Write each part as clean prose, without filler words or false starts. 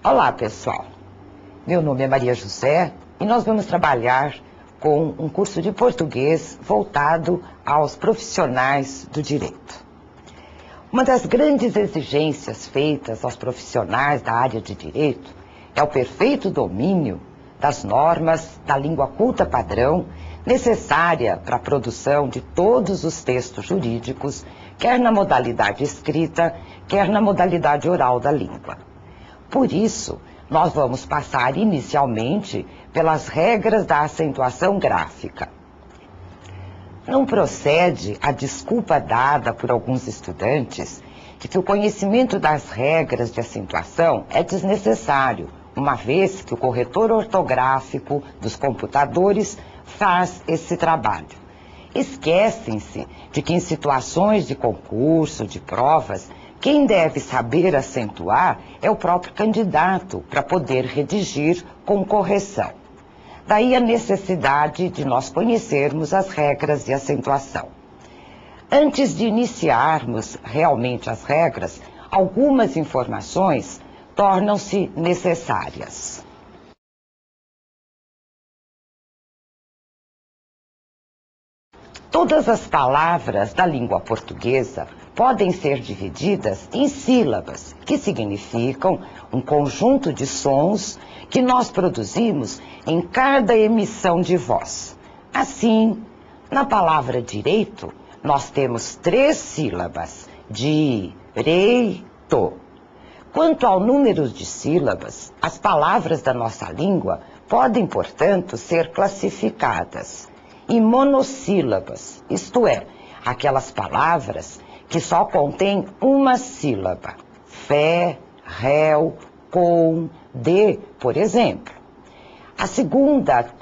Olá, pessoal. Meu nome é Maria José e nós vamos trabalhar com um curso de português voltado aos profissionais do direito. Uma das grandes exigências feitas aos profissionais da área de direito é o perfeito domínio das normas da língua culta padrão necessária para a produção de todos os textos jurídicos, quer na modalidade escrita, quer na modalidade oral da língua. Por isso, nós vamos passar inicialmente pelas regras da acentuação gráfica. Não procede a desculpa dada por alguns estudantes de que o conhecimento das regras de acentuação é desnecessário, uma vez que o corretor ortográfico dos computadores faz esse trabalho. Esquecem-se de que em situações de concurso, de provas, quem deve saber acentuar é o próprio candidato para poder redigir com correção. Daí a necessidade de nós conhecermos as regras de acentuação. Antes de iniciarmos realmente as regras, algumas informações tornam-se necessárias. Todas as palavras da língua portuguesa podem ser divididas em sílabas, que significam um conjunto de sons que nós produzimos em cada emissão de voz. Assim, na palavra direito, nós temos 3 sílabas: direito. Quanto ao número de sílabas, as palavras da nossa língua podem, portanto, ser classificadas em monossílabas, isto é, aquelas palavras que só contêm uma sílaba. Fé, réu, com, de, por exemplo.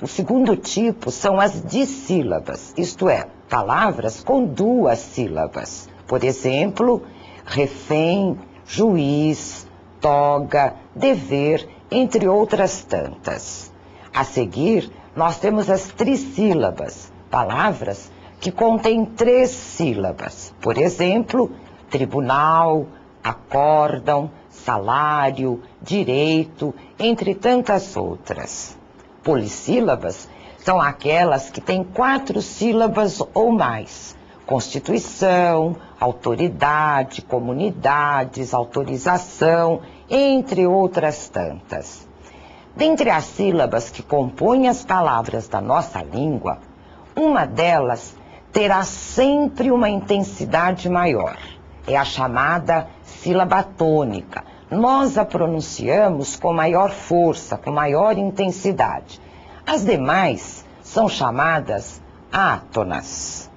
O segundo tipo são as dissílabas, isto é, palavras com 2 sílabas. Por exemplo, refém, juiz, toga, dever, entre outras tantas. A seguir, nós temos as trissílabas, palavras que contêm 3 sílabas. Por exemplo, tribunal, acórdão, salário, direito, entre tantas outras. Polissílabas são aquelas que têm 4 sílabas ou mais. Constituição, autoridade, comunidades, autorização, entre outras tantas. Dentre as sílabas que compõem as palavras da nossa língua, uma delas terá sempre uma intensidade maior. É a chamada sílaba tônica. Nós a pronunciamos com maior força, com maior intensidade. As demais são chamadas átonas.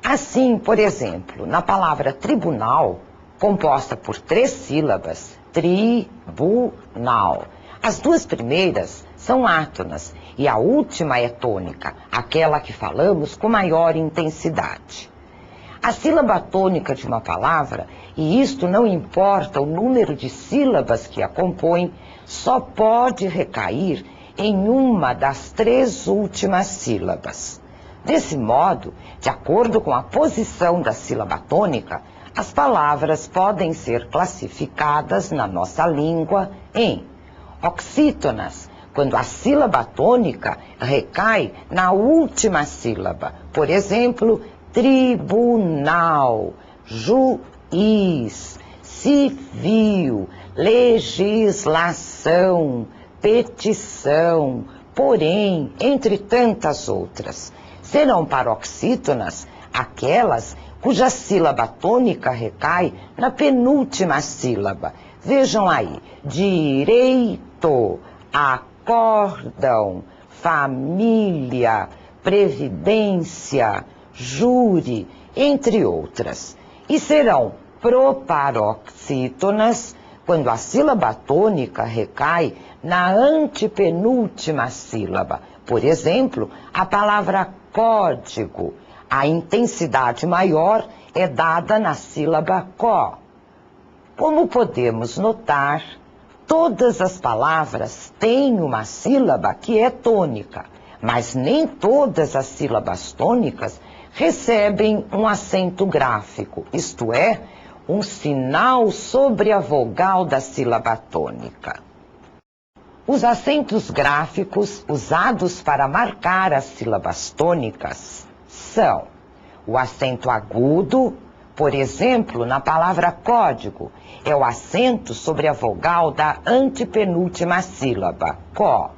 Assim, por exemplo, na palavra tribunal, composta por 3 sílabas, tribunal. As 2 primeiras são átonas e a última é tônica, aquela que falamos com maior intensidade. A sílaba tônica de uma palavra, e isto não importa o número de sílabas que a compõem, só pode recair em uma das 3 últimas sílabas. Desse modo, de acordo com a posição da sílaba tônica, as palavras podem ser classificadas na nossa língua em oxítonas, quando a sílaba tônica recai na última sílaba. Por exemplo, tribunal, juiz, civil, legislação, petição, porém, entre tantas outras. Serão paroxítonas aquelas cuja sílaba tônica recai na penúltima sílaba. Vejam aí: direito, acórdão, família, previdência, júri, entre outras. E serão proparoxítonas quando a sílaba tônica recai na antepenúltima sílaba. Por exemplo, a palavra código. A intensidade maior é dada na sílaba có. Como podemos notar, todas as palavras têm uma sílaba que é tônica, mas nem todas as sílabas tônicas recebem um acento gráfico, isto é, um sinal sobre a vogal da sílaba tônica. Os acentos gráficos usados para marcar as sílabas tônicas são o acento agudo, por exemplo, na palavra código, é o acento sobre a vogal da antepenúltima sílaba, có.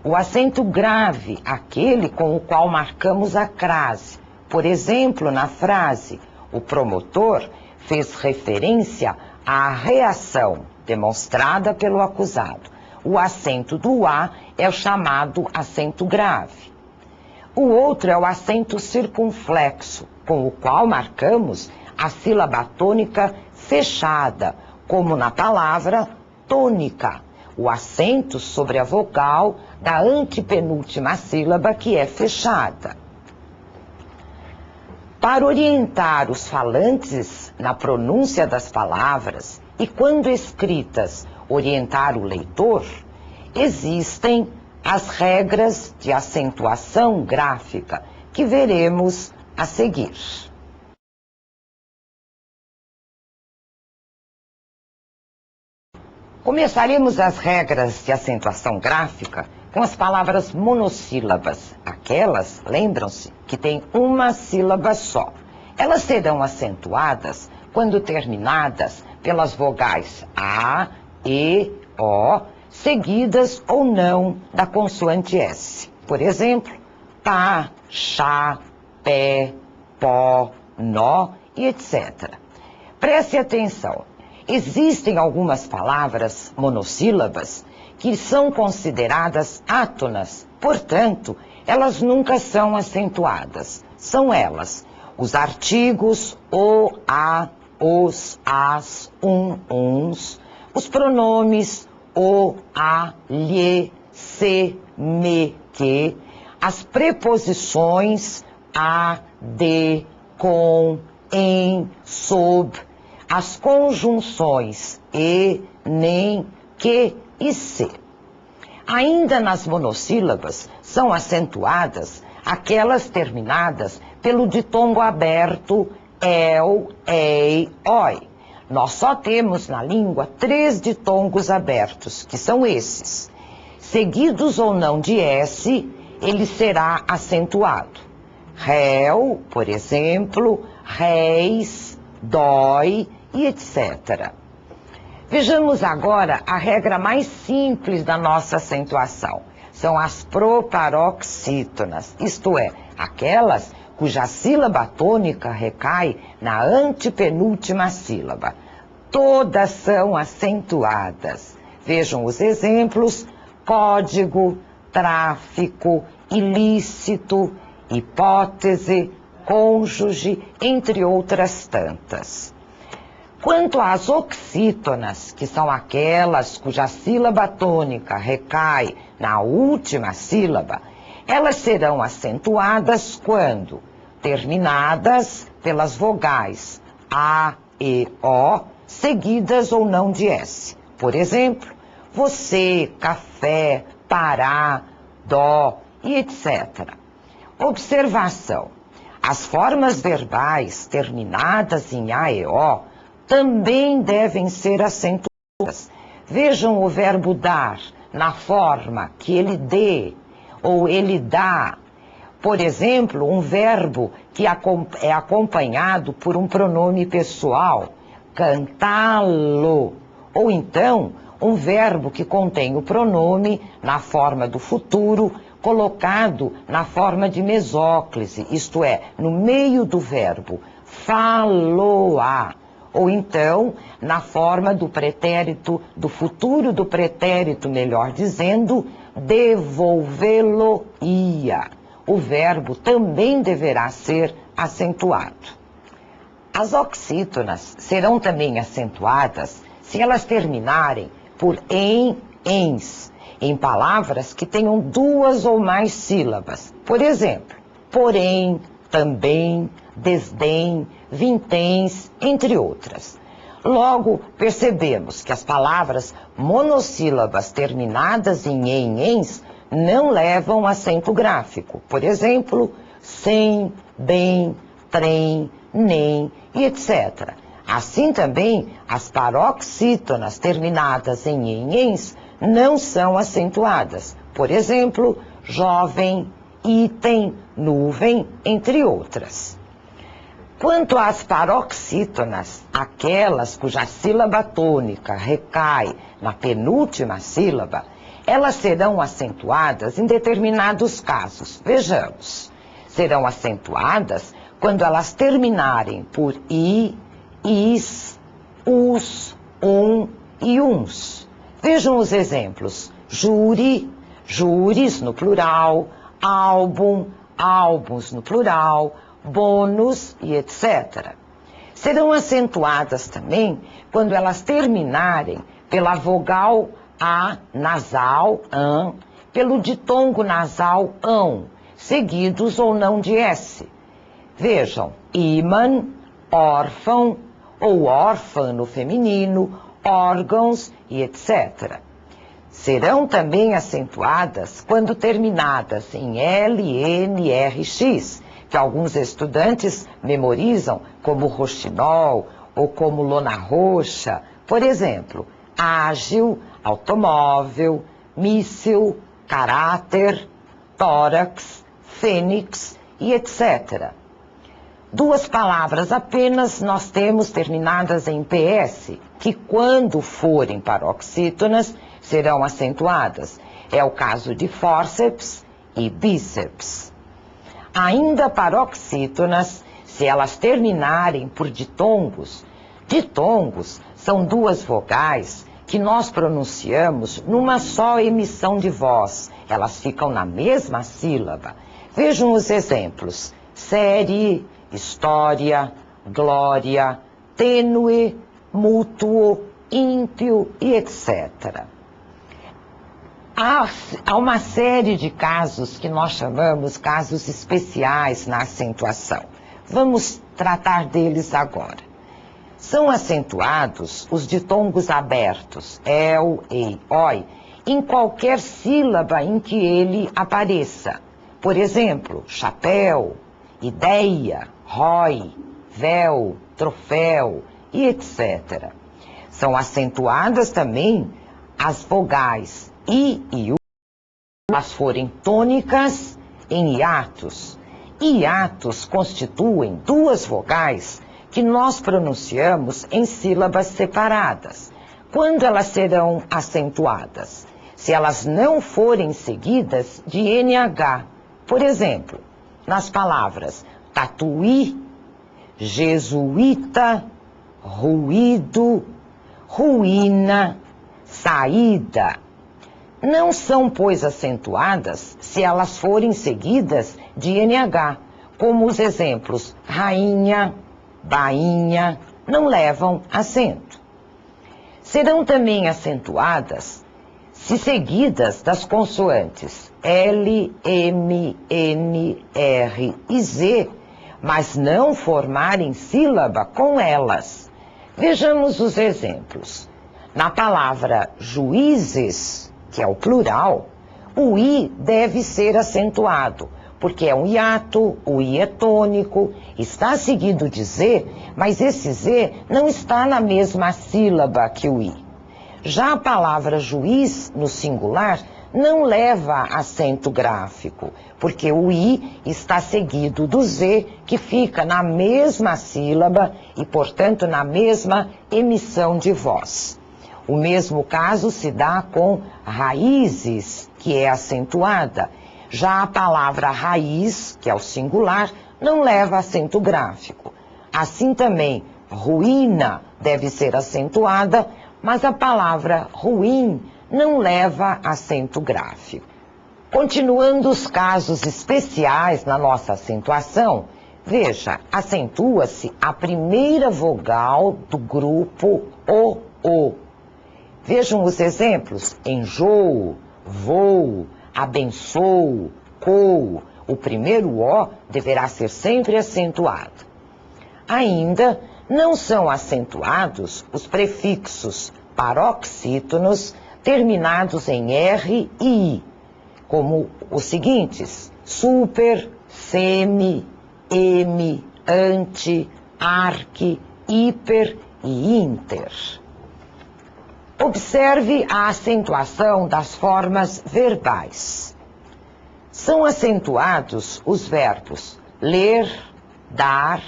O acento grave, aquele com o qual marcamos a crase, por exemplo, na frase, o promotor fez referência à reação demonstrada pelo acusado. O acento do A é o chamado acento grave. O outro é o acento circunflexo, com o qual marcamos a sílaba tônica fechada, como na palavra tônica, o acento sobre a vogal da antepenúltima sílaba que é fechada. Para orientar os falantes na pronúncia das palavras e, quando escritas, orientar o leitor, existem as regras de acentuação gráfica que veremos a seguir. Começaremos as regras de acentuação gráfica com as palavras monossílabas, aquelas, lembram-se, que têm uma sílaba só. Elas serão acentuadas quando terminadas pelas vogais A, E, O, seguidas ou não da consoante S. Por exemplo, pá, chá, pé, pó, nó e etc. Preste atenção. Existem algumas palavras monossílabas que são consideradas átonas, portanto, elas nunca são acentuadas. São elas os artigos o, a, os, as, uns, os pronomes o, a, lhe, se, me, que, as preposições a, de, com, em, sob, as conjunções e, nem, que e se. Ainda nas monossílabas são acentuadas aquelas terminadas pelo ditongo aberto el, ei, oi. Nós só temos na língua 3 ditongos abertos, que são esses. Seguidos ou não de S, ele será acentuado. Réu, por exemplo, réis, dói e etc. Vejamos agora a regra mais simples da nossa acentuação. São as proparoxítonas, isto é, aquelas cuja sílaba tônica recai na antepenúltima sílaba. Todas são acentuadas. Vejam os exemplos: código, tráfico, ilícito, hipótese, cônjuge, entre outras tantas. Quanto às oxítonas, que são aquelas cuja sílaba tônica recai na última sílaba, elas serão acentuadas quando terminadas pelas vogais A, E, O, seguidas ou não de S. Por exemplo, você, café, pará, dó e etc. Observação: as formas verbais terminadas em A e O também devem ser acentuadas. Vejam o verbo dar na forma que ele dê ou ele dá. Por exemplo, um verbo que é acompanhado por um pronome pessoal, cantá-lo. Ou então, um verbo que contém o pronome na forma do futuro, colocado na forma de mesóclise, isto é, no meio do verbo, falou-a. Ou então, na forma do pretérito, do futuro do pretérito, melhor dizendo, devolvê-lo-ia. O verbo também deverá ser acentuado. As oxítonas serão também acentuadas se elas terminarem por em, ens, em palavras que tenham 2 ou mais sílabas. Por exemplo, porém, também, desdém, vinténs, entre outras. Logo, percebemos que as palavras monossílabas terminadas em ens não levam acento gráfico. Por exemplo, sem, bem, trem, nem e etc. Assim também, as paroxítonas terminadas em enhens não são acentuadas. Por exemplo, jovem, item, nuvem, entre outras. Quanto às paroxítonas, aquelas cuja sílaba tônica recai na penúltima sílaba, elas serão acentuadas em determinados casos. Vejamos. Serão acentuadas quando elas terminarem por i, is, us, e uns. Vejam os exemplos. Júri, júris no plural, álbum, álbuns no plural, bônus e etc. Serão acentuadas também quando elas terminarem pela vogal A nasal, an, pelo ditongo nasal, ão, seguidos ou não de S. Vejam, ímã, órfão ou órfã no feminino, órgãos e etc. Serão também acentuadas quando terminadas em L, N, R, X, que alguns estudantes memorizam como roxinol ou como lona roxa. Por exemplo, ágil, automóvel, míssil, caráter, tórax, fênix e etc. Duas palavras apenas nós temos terminadas em PS, que quando forem paroxítonas serão acentuadas. É o caso de fórceps e bíceps. Ainda paroxítonas, se elas terminarem por ditongos, ditongos são duas vogais que nós pronunciamos numa só emissão de voz. Elas ficam na mesma sílaba. Vejam os exemplos. Série, história, glória, tênue, mútuo, ímpio e etc. Há uma série de casos que nós chamamos casos especiais na acentuação. Vamos tratar deles agora. São acentuados os ditongos abertos, el, ei, oi, em qualquer sílaba em que ele apareça. Por exemplo, chapéu, ideia, rói, véu, troféu e etc. São acentuadas também as vogais I e U, elas forem tônicas em hiatos. Hiatos constituem duas vogais que nós pronunciamos em sílabas separadas. Quando elas serão acentuadas? Se elas não forem seguidas de NH. Por exemplo, nas palavras tatuí, jesuíta, ruído, ruína, saída. Não são, pois, acentuadas se elas forem seguidas de NH, como os exemplos rainha, bainha, não levam acento. Serão também acentuadas se seguidas das consoantes L, M, N, R e Z, mas não formarem sílaba com elas. Vejamos os exemplos. Na palavra juízes, que é o plural, o I deve ser acentuado, porque é um hiato, o I é tônico, está seguido de Z, mas esse Z não está na mesma sílaba que o I. Já a palavra juiz, no singular, não leva acento gráfico, porque o I está seguido do Z, que fica na mesma sílaba e, portanto, na mesma emissão de voz. O mesmo caso se dá com raízes, que é acentuada. Já a palavra raiz, que é o singular, não leva acento gráfico. Assim também, ruína deve ser acentuada, mas a palavra ruim não leva acento gráfico. Continuando os casos especiais na nossa acentuação, veja, acentua-se a primeira vogal do grupo O. Vejam os exemplos: enjoo, voo, abençoo, coo. O primeiro O deverá ser sempre acentuado. Ainda não são acentuados os prefixos paroxítonos terminados em R e I, como os seguintes: super, semi, eme, ante, arque, hiper e inter. Observe a acentuação das formas verbais. São acentuados os verbos ler, dar,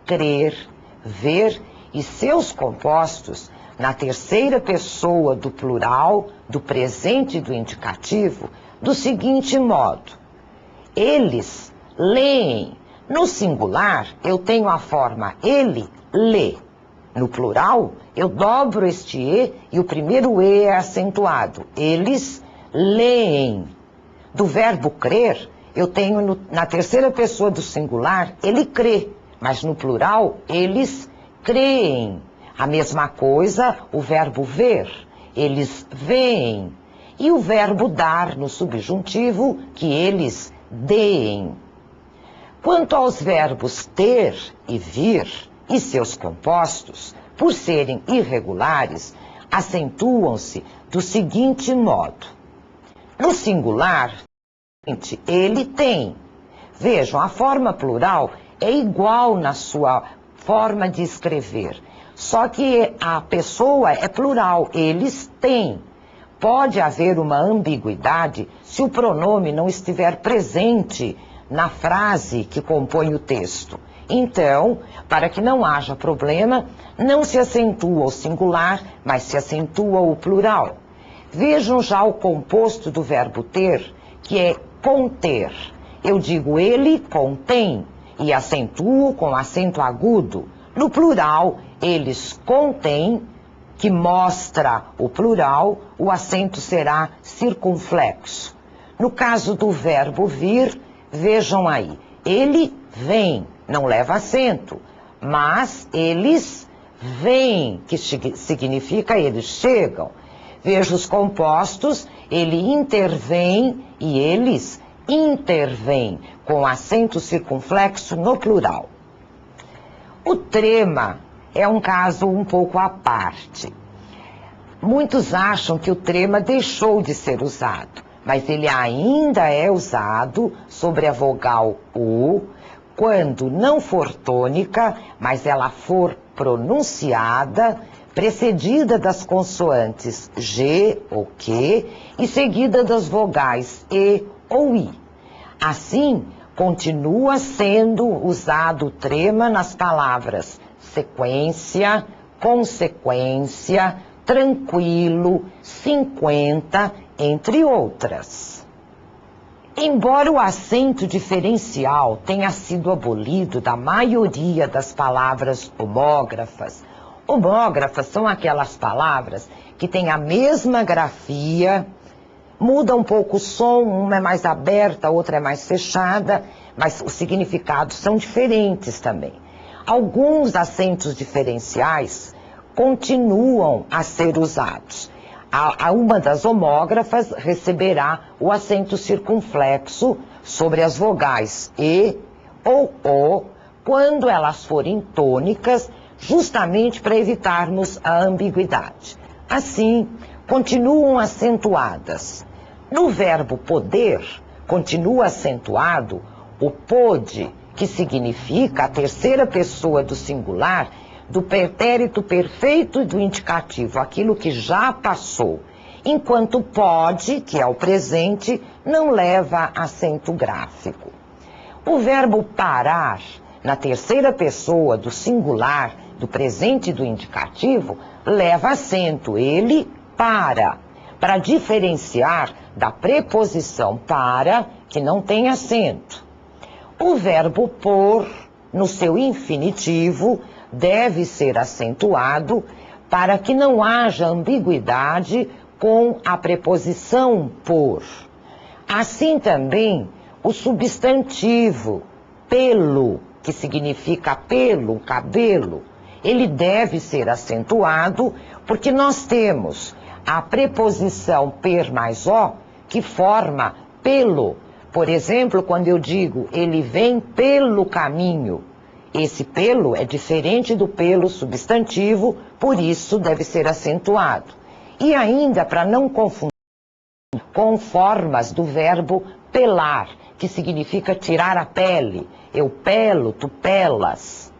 crer, ver e seus compostos na terceira pessoa do plural, do presente e do indicativo, do seguinte modo: eles leem. No singular, eu tenho a forma ele lê. No plural, eu dobro este E e o primeiro E é acentuado. Eles leem. Do verbo crer, eu tenho na terceira pessoa do singular, ele crê. Mas no plural, eles creem. A mesma coisa, o verbo ver. Eles veem. E o verbo dar no subjuntivo, que eles deem. Quanto aos verbos ter e vir e seus compostos, por serem irregulares, acentuam-se do seguinte modo. No singular, ele tem. Vejam, a forma plural é igual na sua forma de escrever, só que a pessoa é plural, eles têm. Pode haver uma ambiguidade se o pronome não estiver presente na frase que compõe o texto. Então, para que não haja problema, não se acentua o singular, mas se acentua o plural. Vejam já o composto do verbo ter, que é conter. Eu digo ele contém e acentuo com acento agudo. No plural, eles contêm, que mostra o plural, o acento será circunflexo. No caso do verbo vir, vejam aí, ele vem, não leva acento, mas eles vêm, que significa eles chegam. Veja os compostos, ele intervém e eles intervêm, com acento circunflexo no plural. O trema é um caso um pouco à parte. Muitos acham que o trema deixou de ser usado, mas ele ainda é usado sobre a vogal U, quando não for tônica, mas ela for pronunciada, precedida das consoantes G ou Q e seguida das vogais E ou I. Assim, continua sendo usado o trema nas palavras sequência, consequência, tranquilo, 50, entre outras. Embora o acento diferencial tenha sido abolido da maioria das palavras homógrafas, homógrafas são aquelas palavras que têm a mesma grafia, muda um pouco o som, uma é mais aberta, a outra é mais fechada, mas os significados são diferentes também. Alguns acentos diferenciais continuam a ser usados. Uma das homógrafas receberá o acento circunflexo sobre as vogais E ou O, quando elas forem tônicas, justamente para evitarmos a ambiguidade. Assim, continuam acentuadas. No verbo poder, continua acentuado o pode, que significa a terceira pessoa do singular, do pretérito perfeito e do indicativo, aquilo que já passou, enquanto pode, que é o presente, não leva acento gráfico. O verbo parar, na terceira pessoa do singular, do presente e do indicativo, leva acento, ele para diferenciar da preposição para, que não tem acento. O verbo pôr, no seu infinitivo, deve ser acentuado para que não haja ambiguidade com a preposição por. Assim também, o substantivo pelo, que significa pelo, cabelo, ele deve ser acentuado porque nós temos a preposição per mais o, que forma pelo. Por exemplo, quando eu digo ele vem pelo caminho, esse pelo é diferente do pelo substantivo, por isso deve ser acentuado. E ainda, para não confundir com formas do verbo pelar, que significa tirar a pele. Eu pelo, tu pelas.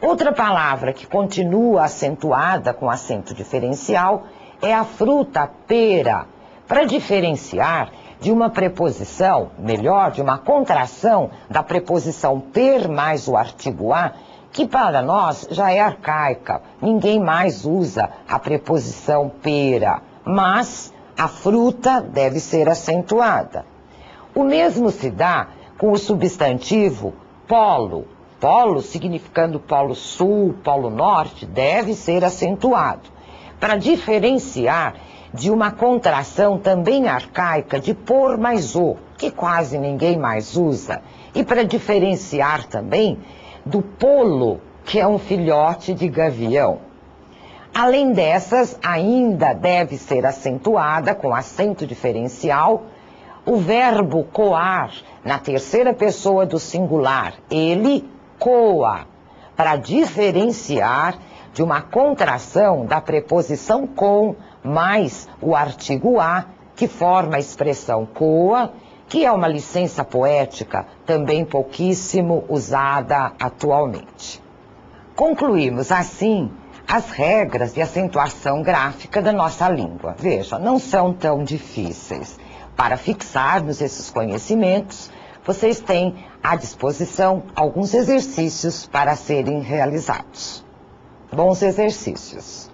Outra palavra que continua acentuada com acento diferencial é a fruta pera, para diferenciar de uma preposição, melhor, de uma contração da preposição ter mais o artigo a, que para nós já é arcaica. Ninguém mais usa a preposição pera, mas a fruta deve ser acentuada. O mesmo se dá com o substantivo polo. Polo, significando polo sul, polo norte, deve ser acentuado, para diferenciar de uma contração também arcaica de por mais o, que quase ninguém mais usa, e para diferenciar também do polo, que é um filhote de gavião. Além dessas, ainda deve ser acentuada com acento diferencial o verbo coar na terceira pessoa do singular, ele coa, para diferenciar de uma contração da preposição com mais o artigo a, que forma a expressão coa, que é uma licença poética também pouquíssimo usada atualmente. Concluímos assim as regras de acentuação gráfica da nossa língua. Veja, não são tão difíceis. Para fixarmos esses conhecimentos, vocês têm à disposição alguns exercícios para serem realizados. Bons exercícios!